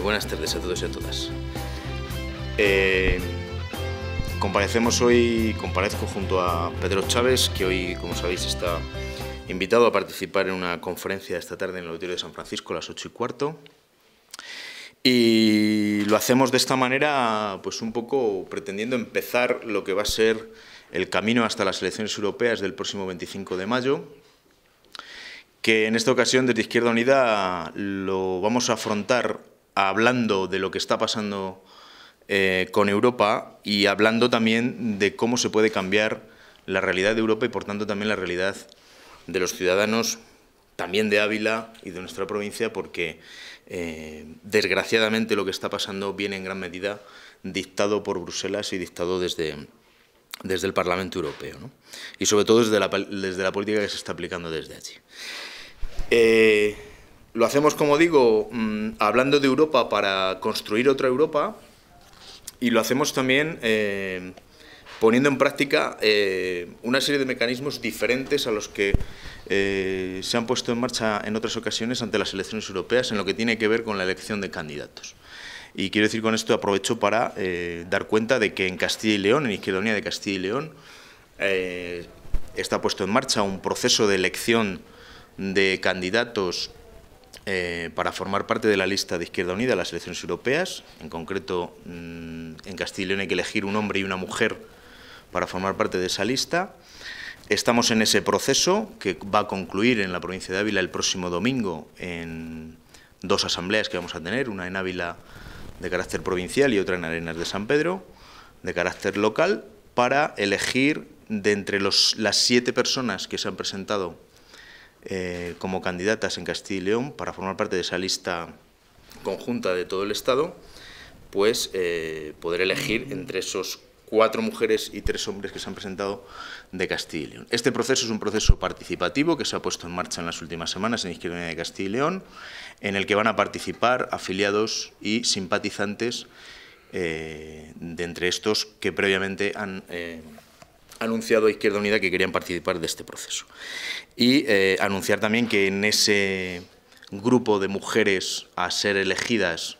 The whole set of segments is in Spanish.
Buenas tardes a todos y a todas. Comparezco junto a Pedro Chávez, que hoy, como sabéis, está invitado a participar en una conferencia esta tarde en el Auditorio de San Francisco a las 8:15. Y lo hacemos de esta manera, pues un poco pretendiendo empezar lo que va a ser el camino hasta las elecciones europeas del próximo 25 de mayo, que en esta ocasión desde Izquierda Unida lo vamos a afrontar hablando de lo que está pasando con Europa y hablando también de cómo se puede cambiar la realidad de Europa y, por tanto, también la realidad de los ciudadanos, también de Ávila y de nuestra provincia, porque desgraciadamente lo que está pasando viene en gran medida dictado por Bruselas y dictado desde el Parlamento Europeo, ¿no? Y sobre todo desde la política que se está aplicando desde allí. Lo hacemos, como digo, hablando de Europa para construir otra Europa, y lo hacemos también poniendo en práctica una serie de mecanismos diferentes a los que se han puesto en marcha en otras ocasiones ante las elecciones europeas en lo que tiene que ver con la elección de candidatos. Y quiero decir con esto, aprovecho para dar cuenta de que en Castilla y León, en Izquierda Unida de Castilla y León, está puesto en marcha un proceso de elección de candidatos para formar parte de la lista de Izquierda Unida a las elecciones europeas. En concreto, en Castilla y León hay que elegir un hombre y una mujer para formar parte de esa lista. Estamos en ese proceso que va a concluir en la provincia de Ávila el próximo domingo en dos asambleas que vamos a tener, una en Ávila de carácter provincial y otra en Arenas de San Pedro, de carácter local, para elegir de entre las 7 personas que se han presentado como candidatas en Castilla y León para formar parte de esa lista conjunta de todo el Estado, pues poder elegir entre esos 4 mujeres y 3 hombres que se han presentado de Castilla y León. Este proceso es un proceso participativo que se ha puesto en marcha en las últimas semanas en Izquierda Unida de Castilla y León, en el que van a participar afiliados y simpatizantes de entre estos que previamente han anunciado a Izquierda Unida que querían participar de este proceso. Y anunciar también que en ese grupo de mujeres a ser elegidas,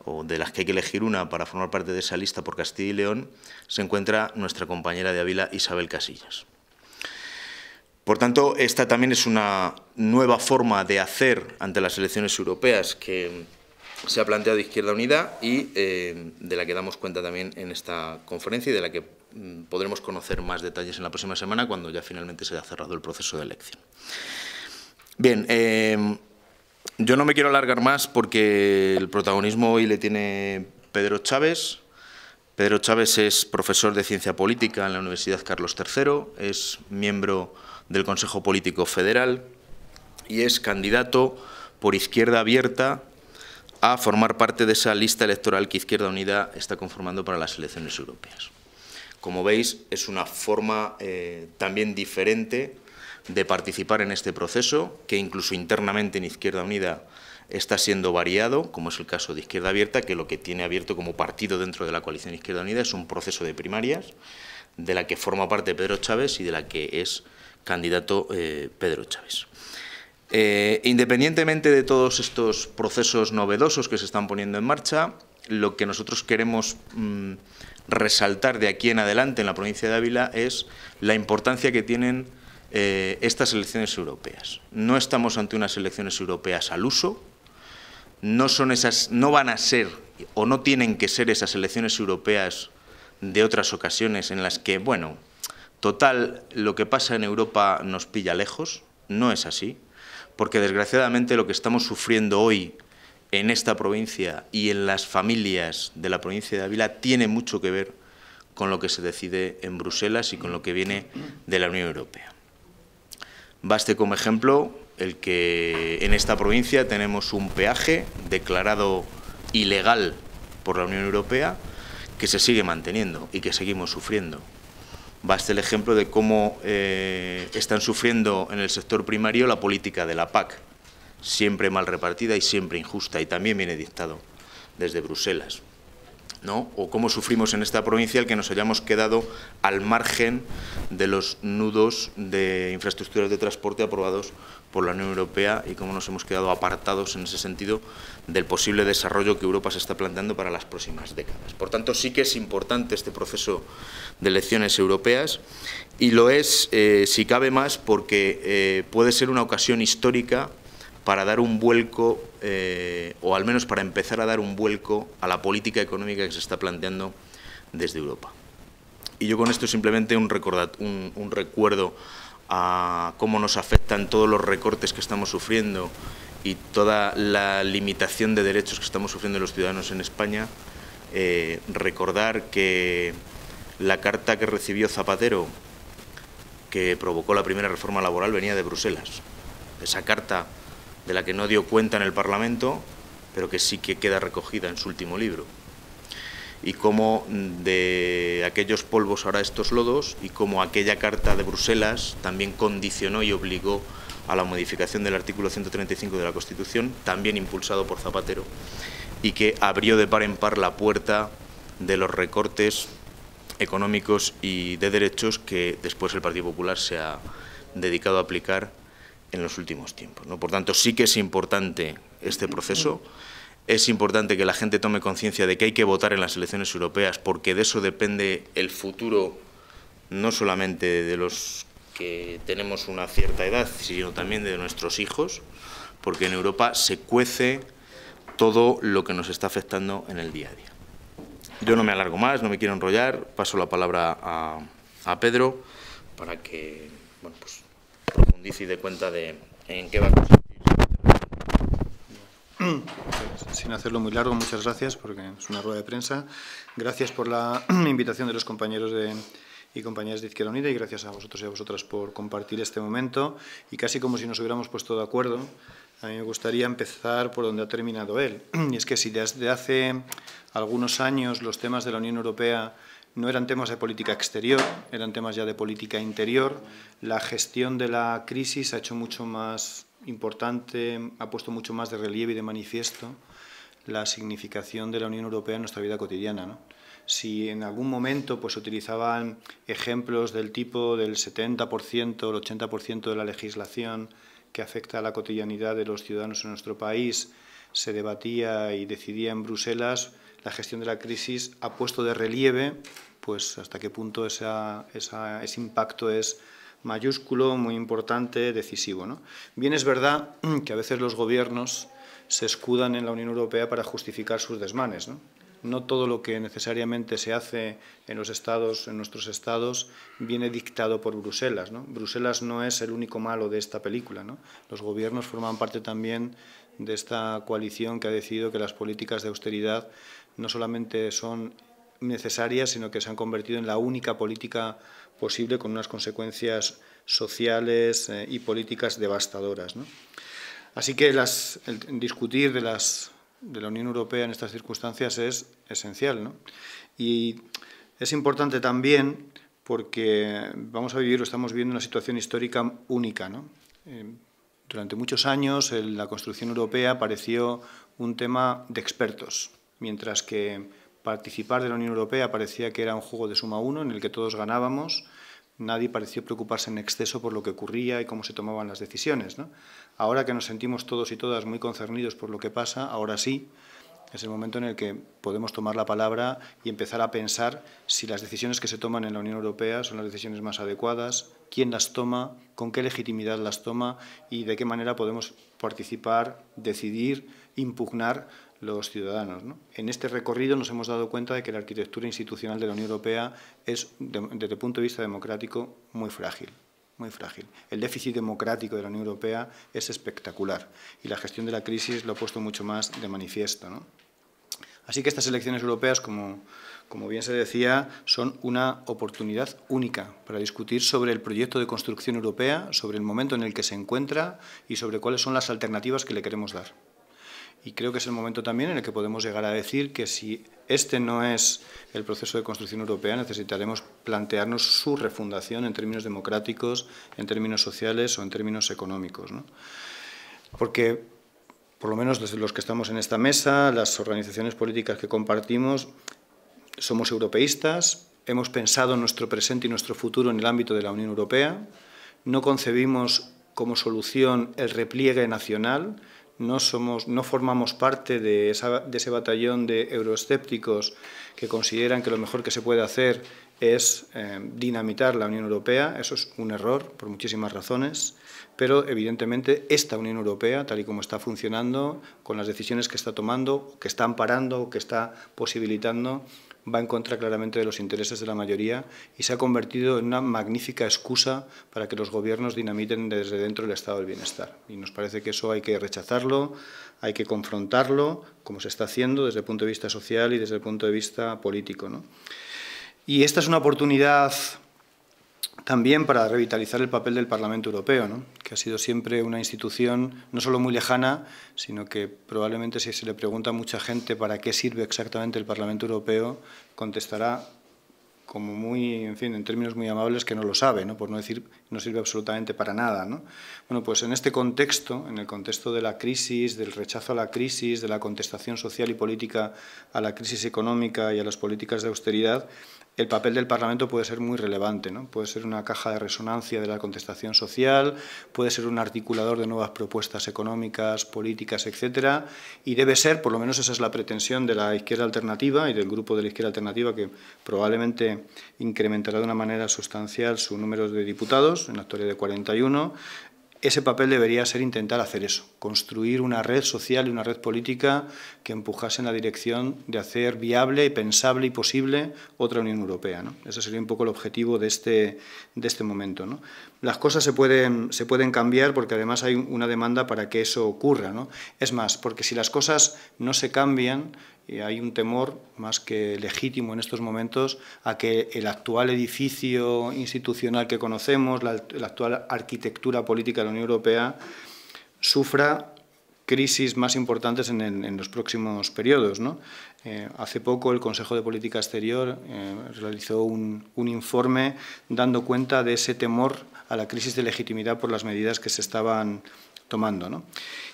o de las que hay que elegir una para formar parte de esa lista por Castilla y León, se encuentra nuestra compañera de Ávila, Isabel Casillas. Por tanto, esta también es una nueva forma de hacer ante las elecciones europeas que se ha planteado Izquierda Unida y de la que damos cuenta también en esta conferencia y de la que podremos conocer más detalles en la próxima semana cuando ya finalmente se haya cerrado el proceso de elección. Bien, yo no me quiero alargar más porque el protagonismo hoy le tiene Pedro Chávez. Pedro Chávez es profesor de Ciencia Política en la Universidad Carlos III, es miembro del Consejo Político Federal y es candidato por Izquierda Abierta a formar parte de esa lista electoral que Izquierda Unida está conformando para las elecciones europeas. Como veis, es una forma también diferente de participar en este proceso, que incluso internamente en Izquierda Unida está siendo variado, como es el caso de Izquierda Abierta, que lo que tiene abierto como partido dentro de la coalición Izquierda Unida es un proceso de primarias, de la que forma parte Pedro Chávez y de la que es candidato Pedro Chávez. Independientemente de todos estos procesos novedosos que se están poniendo en marcha, lo que nosotros queremos resaltar de aquí en adelante en la provincia de Ávila es la importancia que tienen estas elecciones europeas. No estamos ante unas elecciones europeas al uso, no van a ser o no tienen que ser esas elecciones europeas de otras ocasiones en las que, bueno, total, lo que pasa en Europa nos pilla lejos. No es así, porque desgraciadamente lo que estamos sufriendo hoy en esta provincia y en las familias de la provincia de Ávila tiene mucho que ver con lo que se decide en Bruselas y con lo que viene de la Unión Europea. Baste como ejemplo el que en esta provincia tenemos un peaje declarado ilegal por la Unión Europea que se sigue manteniendo y que seguimos sufriendo. Baste el ejemplo de cómo están sufriendo en el sector primario la política de la PAC, siempre mal repartida y siempre injusta, y también viene dictado desde Bruselas. ¿no? O cómo sufrimos en esta provincia el que nos hayamos quedado al margen de los nudos de infraestructuras de transporte aprobados por la Unión Europea y cómo nos hemos quedado apartados en ese sentido del posible desarrollo que Europa se está planteando para las próximas décadas. Por tanto, sí que es importante este proceso de elecciones europeas y lo es, si cabe más, porque puede ser una ocasión histórica para dar un vuelco, o al menos para empezar a dar un vuelco a la política económica que se está planteando desde Europa. Y yo con esto simplemente un recuerdo a cómo nos afectan todos los recortes que estamos sufriendo y toda la limitación de derechos que estamos sufriendo los ciudadanos en España, recordar que la carta que recibió Zapatero, que provocó la primera reforma laboral, venía de Bruselas. Esa carta de la que no dio cuenta en el Parlamento, pero que sí que queda recogida en su último libro. Y cómo de aquellos polvos ahora estos lodos, y cómo aquella carta de Bruselas también condicionó y obligó a la modificación del artículo 135 de la Constitución, también impulsado por Zapatero, y que abrió de par en par la puerta de los recortes económicos y de derechos que después el Partido Popular se ha dedicado a aplicar en los últimos tiempos, ¿no? Por tanto, sí que es importante este proceso, es importante que la gente tome conciencia de que hay que votar en las elecciones europeas, porque de eso depende el futuro, no solamente de los que tenemos una cierta edad, sino también de nuestros hijos, porque en Europa se cuece todo lo que nos está afectando en el día a día. Yo no me alargo más, no me quiero enrollar, paso la palabra a Pedro para que, bueno, pues, profundice y dé cuenta de en qué va a consistir. Sin hacerlo muy largo, muchas gracias, porque es una rueda de prensa. Gracias por la invitación de los compañeros y compañeras de Izquierda Unida y gracias a vosotros y a vosotras por compartir este momento. Y casi como si nos hubiéramos puesto de acuerdo, a mí me gustaría empezar por donde ha terminado él. Y es que si desde hace algunos años los temas de la Unión Europea no eran temas de política exterior, eran temas ya de política interior, la gestión de la crisis ha hecho mucho más importante, ha puesto mucho más de relieve y de manifiesto la significación de la Unión Europea en nuestra vida cotidiana, ¿no? Si en algún momento pues, utilizaban ejemplos del tipo del 70%, el 80% de la legislación que afecta a la cotidianidad de los ciudadanos en nuestro país se debatía y decidía en Bruselas, la gestión de la crisis ha puesto de relieve pues, hasta qué punto ese impacto es mayúsculo, muy importante, decisivo, ¿no? Bien es verdad que a veces los gobiernos se escudan en la Unión Europea para justificar sus desmanes, ¿no? No todo lo que necesariamente se hace en los estados, en nuestros estados, viene dictado por Bruselas, ¿no? Bruselas no es el único malo de esta película, ¿no? Los gobiernos forman parte también de esta coalición que ha decidido que las políticas de austeridad no solamente son necesarias, sino que se han convertido en la única política posible con unas consecuencias sociales y políticas devastadoras, ¿no? Así que el discutir de la Unión Europea en estas circunstancias es esencial, ¿no? Y es importante también porque vamos a vivir o estamos viviendo una situación histórica única, ¿no? Durante muchos años la construcción europea pareció un tema de expertos, mientras que participar de la Unión Europea parecía que era un juego de suma uno en el que todos ganábamos. Nadie pareció preocuparse en exceso por lo que ocurría y cómo se tomaban las decisiones, ¿no? Ahora que nos sentimos todos y todas muy concernidos por lo que pasa, ahora sí, es el momento en el que podemos tomar la palabra y empezar a pensar si las decisiones que se toman en la Unión Europea son las decisiones más adecuadas, quién las toma, con qué legitimidad las toma y de qué manera podemos participar, decidir, impugnar los ciudadanos, ¿no? En este recorrido nos hemos dado cuenta de que la arquitectura institucional de la Unión Europea es, desde el punto de vista democrático, muy frágil. Muy frágil. El déficit democrático de la Unión Europea es espectacular y la gestión de la crisis lo ha puesto mucho más de manifiesto, ¿no? Así que estas elecciones europeas, como bien se decía, son una oportunidad única para discutir sobre el proyecto de construcción europea, sobre el momento en el que se encuentra y sobre cuáles son las alternativas que le queremos dar. Y creo que es el momento también en el que podemos llegar a decir que si este no es el proceso de construcción europea, necesitaremos plantearnos su refundación en términos democráticos, en términos sociales o en términos económicos, ¿no? Porque, por lo menos desde los que estamos en esta mesa, las organizaciones políticas que compartimos, somos europeístas, hemos pensado nuestro presente y nuestro futuro en el ámbito de la Unión Europea, no concebimos como solución el repliegue nacional, no formamos parte de ese batallón de euroescépticos que consideran que lo mejor que se puede hacer es dinamitar la Unión Europea. Eso es un error por muchísimas razones, pero evidentemente esta Unión Europea, tal y como está funcionando, con las decisiones que está tomando, que está amparando, que está posibilitando, va en contra claramente de los intereses de la mayoría y se ha convertido en una magnífica excusa para que los gobiernos dinamiten desde dentro el estado del bienestar. Y nos parece que eso hay que rechazarlo, hay que confrontarlo, como se está haciendo desde el punto de vista social y desde el punto de vista político, ¿no? Y esta es una oportunidad también para revitalizar el papel del Parlamento Europeo, ¿no? Que ha sido siempre una institución no solo muy lejana, sino que probablemente si se le pregunta a mucha gente para qué sirve exactamente el Parlamento Europeo, contestará como muy, en fin, en términos muy amables, que no lo sabe, ¿no? Por no decir no sirve absolutamente para nada, ¿no? Bueno, pues en este contexto, en el contexto de la crisis, del rechazo a la crisis, de la contestación social y política a la crisis económica y a las políticas de austeridad, el papel del Parlamento puede ser muy relevante, ¿no? Puede ser una caja de resonancia de la contestación social, puede ser un articulador de nuevas propuestas económicas, políticas, etcétera, y debe ser, por lo menos esa es la pretensión de la izquierda alternativa y del grupo de la izquierda alternativa, que probablemente incrementará de una manera sustancial su número de diputados, en la actualidad de 41, ese papel debería ser intentar hacer eso, construir una red social y una red política que empujase en la dirección de hacer viable y pensable y posible otra Unión Europea, ¿no? Ese sería un poco el objetivo de este momento, ¿no? Las cosas se pueden cambiar porque además hay una demanda para que eso ocurra, ¿no? Es más, porque si las cosas no se cambian, y hay un temor más que legítimo en estos momentos a que el actual edificio institucional que conocemos, la actual arquitectura política de la Unión Europea, sufra crisis más importantes en los próximos periodos, ¿no? Hace poco el Consejo de Política Exterior realizó un informe dando cuenta de ese temor a la crisis de legitimidad por las medidas que se estaban tomando, ¿no?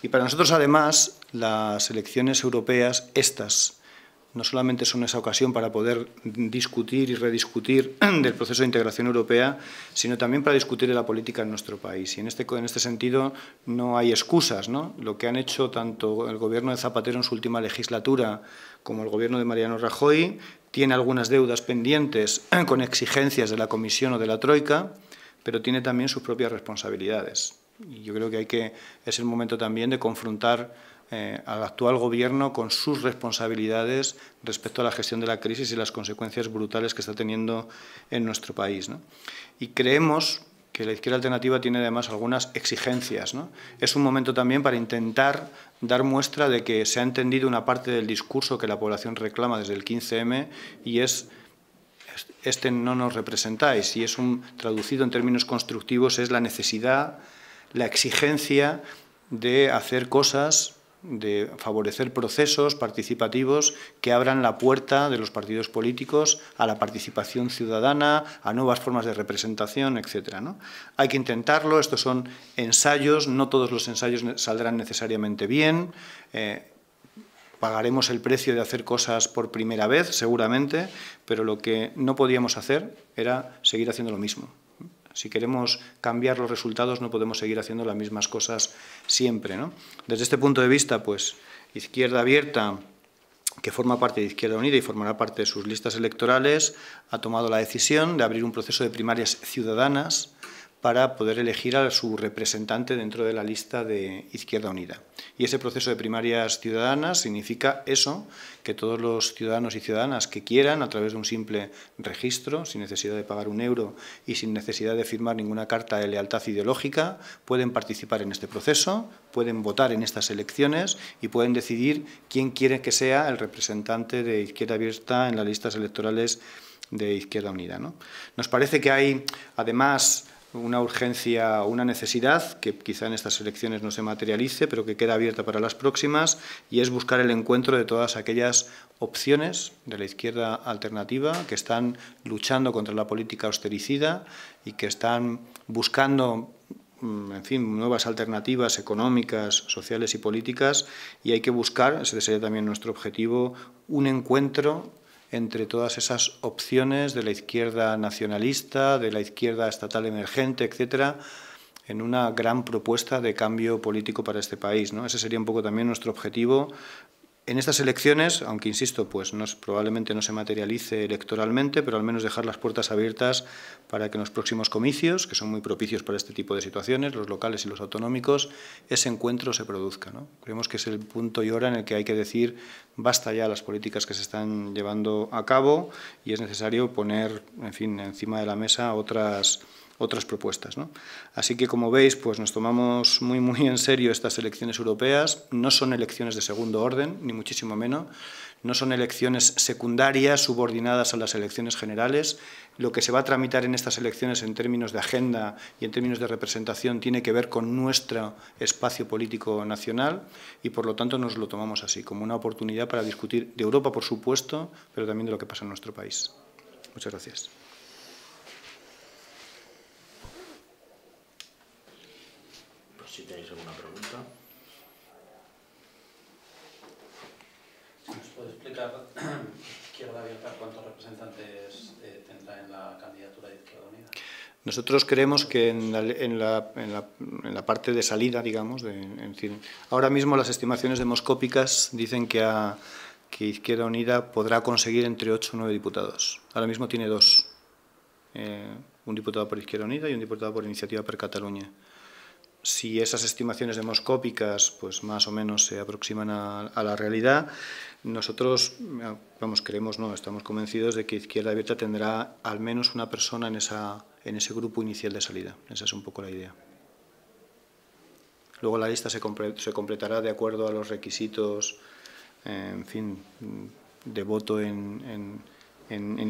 Y para nosotros, además, las elecciones europeas, estas, no solamente son esa ocasión para poder discutir y rediscutir del proceso de integración europea, sino también para discutir de la política en nuestro país. Y en este sentido no hay excusas, ¿no? Lo que han hecho tanto el Gobierno de Zapatero en su última legislatura como el Gobierno de Mariano Rajoy tiene algunas deudas pendientes con exigencias de la Comisión o de la Troika, pero tiene también sus propias responsabilidades. Y yo creo que es el momento también de confrontar al actual Gobierno con sus responsabilidades respecto a la gestión de la crisis y las consecuencias brutales que está teniendo en nuestro país, ¿no? Y creemos que la izquierda alternativa tiene además algunas exigencias, ¿no? Es un momento también para intentar dar muestra de que se ha entendido una parte del discurso que la población reclama desde el 15M y es no nos representáis, y traducido en términos constructivos es la necesidad, la exigencia de hacer cosas, de favorecer procesos participativos que abran la puerta de los partidos políticos a la participación ciudadana, a nuevas formas de representación, etcétera, ¿no? Hay que intentarlo, estos son ensayos, no todos los ensayos saldrán necesariamente bien, pagaremos el precio de hacer cosas por primera vez, seguramente, pero lo que no podíamos hacer era seguir haciendo lo mismo. Si queremos cambiar los resultados, no podemos seguir haciendo las mismas cosas siempre, ¿no? Desde este punto de vista, pues, Izquierda Abierta, que forma parte de Izquierda Unida y formará parte de sus listas electorales, ha tomado la decisión de abrir un proceso de primarias ciudadanas para poder elegir a su representante dentro de la lista de Izquierda Unida. Y ese proceso de primarias ciudadanas significa eso, que todos los ciudadanos y ciudadanas que quieran, a través de un simple registro, sin necesidad de pagar €1 y sin necesidad de firmar ninguna carta de lealtad ideológica, pueden participar en este proceso, pueden votar en estas elecciones y pueden decidir quién quiere que sea el representante de Izquierda Abierta en las listas electorales de Izquierda Unida, ¿no? Nos parece que hay, además, una urgencia, una necesidad que quizá en estas elecciones no se materialice, pero que queda abierta para las próximas, y es buscar el encuentro de todas aquellas opciones de la izquierda alternativa que están luchando contra la política austericida y que están buscando, en fin, nuevas alternativas económicas, sociales y políticas, y hay que buscar, ese sería también nuestro objetivo, un encuentro entre todas esas opciones de la izquierda nacionalista, de la izquierda estatal emergente, etcétera, en una gran propuesta de cambio político para este país, ¿no? Ese sería un poco también nuestro objetivo. En estas elecciones, aunque insisto, pues probablemente no se materialice electoralmente, pero al menos dejar las puertas abiertas para que en los próximos comicios, que son muy propicios para este tipo de situaciones, los locales y los autonómicos, ese encuentro se produzca, ¿no? Creemos que es el punto y hora en el que hay que decir basta ya las políticas que se están llevando a cabo y es necesario poner, en fin, encima de la mesa otras propuestas, ¿no? Así que, como veis, pues nos tomamos muy en serio estas elecciones europeas. No son elecciones de segundo orden, ni muchísimo menos. No son elecciones secundarias subordinadas a las elecciones generales. Lo que se va a tramitar en estas elecciones en términos de agenda y en términos de representación tiene que ver con nuestro espacio político nacional y, por lo tanto, nos lo tomamos así, como una oportunidad para discutir de Europa, por supuesto, pero también de lo que pasa en nuestro país. Muchas gracias. Si tenéis alguna pregunta. ¿Nos puede explicar Izquierda Abierta cuántos representantes tendrá en la candidatura de Izquierda Unida? Nosotros creemos que en la parte de salida, digamos, ahora mismo las estimaciones demoscópicas dicen que Izquierda Unida podrá conseguir entre 8 o 9 diputados. Ahora mismo tiene 2, un diputado por Izquierda Unida y un diputado por Iniciativa per Catalunya. Si esas estimaciones demoscópicas pues más o menos se aproximan a la realidad, nosotros creemos, no, estamos convencidos de que Izquierda Abierta tendrá al menos una persona en ese grupo inicial de salida. Esa es un poco la idea. Luego la lista se completará de acuerdo a los requisitos, en fin, de voto en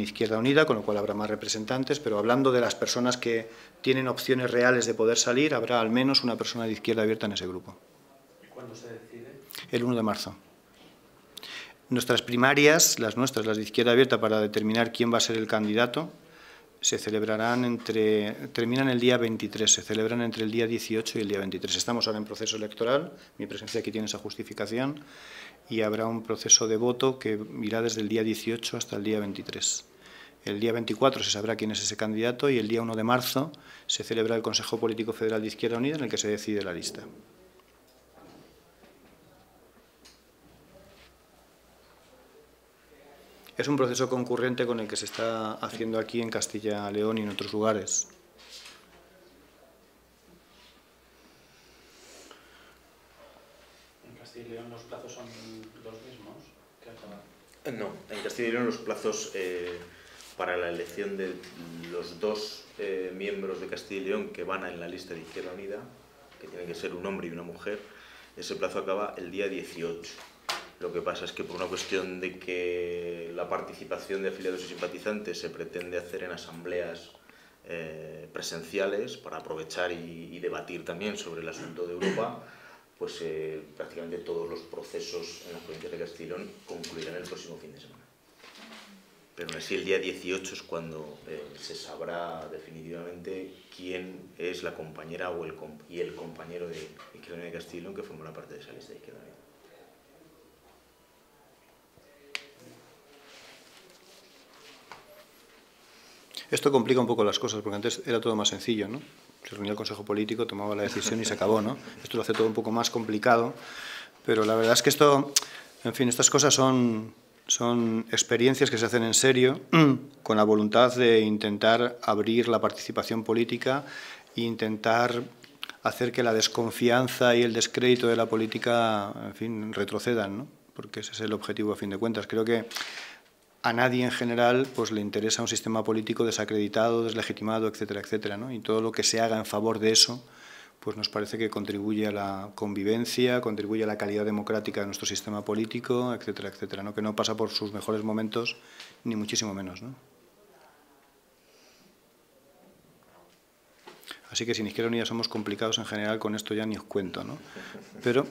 Izquierda Unida, con lo cual habrá más representantes, pero hablando de las personas que tienen opciones reales de poder salir, habrá al menos una persona de Izquierda Abierta en ese grupo. ¿Y cuándo se decide? El 1 de marzo. Nuestras primarias, las nuestras, las de Izquierda Abierta, para determinar quién va a ser el candidato, se celebrarán terminan el día 23, se celebran entre el día 18 y el día 23. Estamos ahora en proceso electoral, mi presencia aquí tiene esa justificación, y habrá un proceso de voto que irá desde el día 18 hasta el día 23. El día 24 se sabrá quién es ese candidato y el día 1 de marzo se celebra el Consejo Político Federal de Izquierda Unida en el que se decide la lista. Es un proceso concurrente con el que se está haciendo aquí en Castilla y León y en otros lugares. ¿En Castilla y León los plazos son los mismos que acá? No, en Castilla y León los plazos para la elección de los 2 miembros de Castilla y León que van en la lista de Izquierda Unida, que tienen que ser un hombre y una mujer, ese plazo acaba el día 18. Lo que pasa es que por una cuestión de que la participación de afiliados y simpatizantes se pretende hacer en asambleas presenciales para aprovechar y debatir también sobre el asunto de Europa, pues prácticamente todos los procesos en las provincias de Castilla y León concluirán el próximo fin de semana. Pero aún así el día 18 es cuando se sabrá definitivamente quién es la compañera y el compañero de Izquierda Unida de Castilla y León que formará parte de esa lista de Izquierda Unida. Esto complica un poco las cosas, porque antes era todo más sencillo, ¿no? Se reunía el Consejo Político, tomaba la decisión y se acabó, ¿no? Esto lo hace todo un poco más complicado, pero la verdad es que esto, en fin, estas cosas son experiencias que se hacen en serio, con la voluntad de intentar abrir la participación política e intentar hacer que la desconfianza y el descrédito de la política, en fin, retrocedan, ¿no? Porque ese es el objetivo a fin de cuentas. Creo que a nadie en general pues le interesa un sistema político desacreditado, deslegitimado, etcétera, etcétera, ¿no? Y todo lo que se haga en favor de eso pues nos parece que contribuye a la convivencia, contribuye a la calidad democrática de nuestro sistema político, etcétera, etcétera, ¿no? Que no pasa por sus mejores momentos, ni muchísimo menos, ¿no? Así que sin Izquierda Unida somos complicados en general, con esto ya ni os cuento, ¿no? Pero